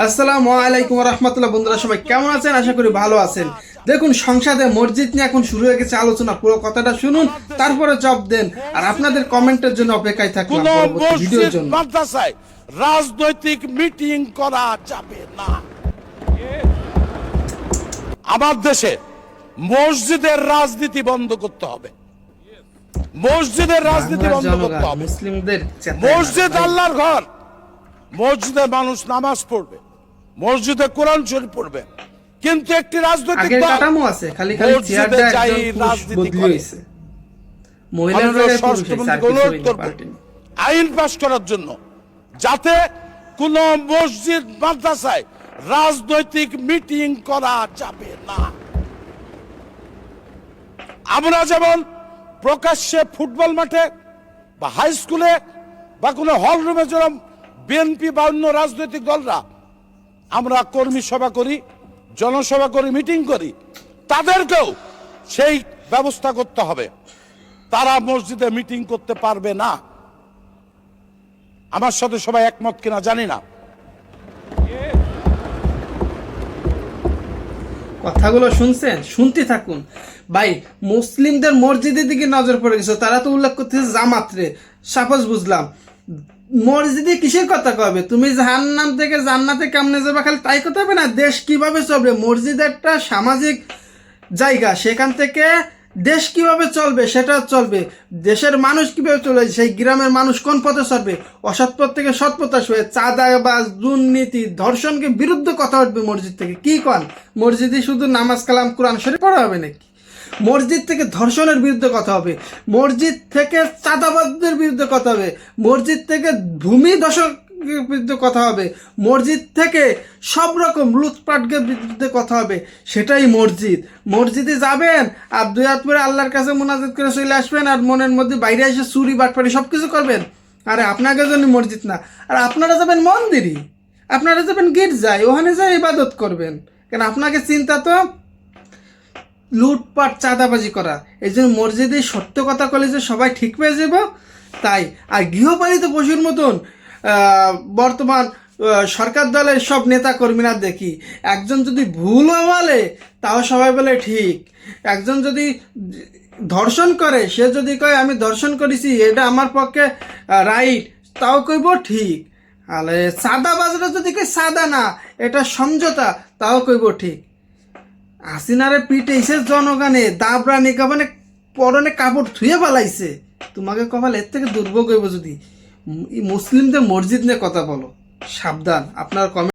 আসসালামু আলাইকুম ওয়া রাহমাতুল্লাহ। বন্ধুরা সবাই কেমন আছেন? আশা করি ভালো আছেন। দেখুন, সংসদে মসজিদ নিয়ে এখন শুরু হয়ে গেছে আলোচনা। পুরো কথাটা শুনুন, তারপরে জবাব দেন। আর আপনাদের কমেন্টের জন্য অপেক্ষায় থাকলাম পরবর্তী ভিডিওর জন্য। মাদ্রাসায় রাজনৈতিক মিটিং করা যাবে না। আমার দেশে মসজিদের রাজনীতি বন্ধ করতে হবে। মসজিদের রাজনীতি বন্ধ করতে হবে। মুসলিমদের মসজিদ আল্লাহর ঘর। মসজিদে মানুষ নামাজ পড়বে, মসজিদে কোরআন শরীফ পড়বে, কিন্তু একটি রাজনৈতিক দল কাঠামো আছে, খালি খালি চেয়ার দেয়, একজন রাজনীতি হইছে। মহিলারা আইন পাস করার জন্য যাতে কোন মসজিদ মাদ্রাসায় রাজনৈতিক মিটিং করা যাবে না। আমরা যেমন প্রকাশ্যে ফুটবল মাঠে বা হাই স্কুলে বা কোনো হল রুমে যেরকম বিএনপি বা অন্য রাজনৈতিক দলরা আমরা কর্মী সভা করি, জনসভা করি, মিটিং করি, তাদেরকেও সেই ব্যবস্থা করতে হবে। তারা মসজিদে মিটিং করতে পারবে না। আমার সাথে সবাই একমত কিনা জানি না। কথাগুলো শুনছেন? শুনতে থাকুন ভাই। মুসলিমদের মসজিদের দিকে নজর পড়ে গেছে। তারা তো উল্লেখ করতেছে জামাতরে। সাপোজ বুঝলাম, মসজিদে কিসের কথা কবে? তুমি জাহান্নাম থেকে জান্নাতে কেমনে যাবে, খালি তাই কথা হবে না। দেশ কিভাবে চলবে? মসজিদ একটা সামাজিক জায়গা, সেখান থেকে দেশ কিভাবে চলবে সেটা চলবে। দেশের মানুষ কিভাবে চলবে, সেই গ্রামের মানুষ কোন পথে চলবে, অসৎ পথ থেকে সৎ পথে আসবে, চাঁদাবাজ, দুর্নীতি, ধর্ষণকে বিরুদ্ধে কথা উঠবে মসজিদ থেকে। কি কন? মসজিদে শুধু নামাজ কালাম কোরআন শরীফ পড়া হবে নাকি? মসজিদ থেকে ধর্ষণের বিরুদ্ধে কথা হবে, মসজিদ থেকে চাঁদাবাজদের বিরুদ্ধে কথা হবে, মসজিদ থেকে ভূমি দশকের বিরুদ্ধে কথা হবে, মসজিদ থেকে সব রকম লুটপাটের বিরুদ্ধে কথা হবে। সেটাই মসজিদ। মসজিদে যাবেন আর দুই হাত পরে আল্লাহর কাছে মোনাজাত করে চলে আসবেন, আর মনের মধ্যে বাইরে এসে চুরি বাটপাড়ি সব কিছু করবেন। আরে আপনাকে জন্য মসজিদ না। আর আপনারা যাবেন মন্দিরই, আপনারা যাবেন গির্জায়, ওখানে যাই ইবাদত করবেন। কেন? আপনাকে চিন্তা তো লুটপাট, চাঁদাবাজি করা। এই জন্য মসজিদে সত্য কথা বলে যে সবাই ঠিক পেয়ে যাব তাই। আর গৃহপালিত পশুর মতন বর্তমান সরকার দলের সব নেতা কর্মীরা দেখি, একজন যদি ভুলও বলে তাও সবাই বলে ঠিক। একজন যদি ধর্ষণ করে, সে যদি কয় আমি ধর্ষণ করেছি, এটা আমার পক্ষে রাইট, তাও কইব ঠিক। আর সাদাবাজরা যদি কয় সাদা না, এটা সমঝোতা, তাও কইব ঠিক। হাসিনারে পিটেছে জনগণে, দাবরা নিকাবানে পরনে কাপড় ধুয়ে পালাইছে। তোমাকে কপাল এর থেকে দুর্ভোগ হইব যদি মুসলিমদের মসজিদ নিয়ে কথা বলো। সাবধান। আপনার কমেন্ট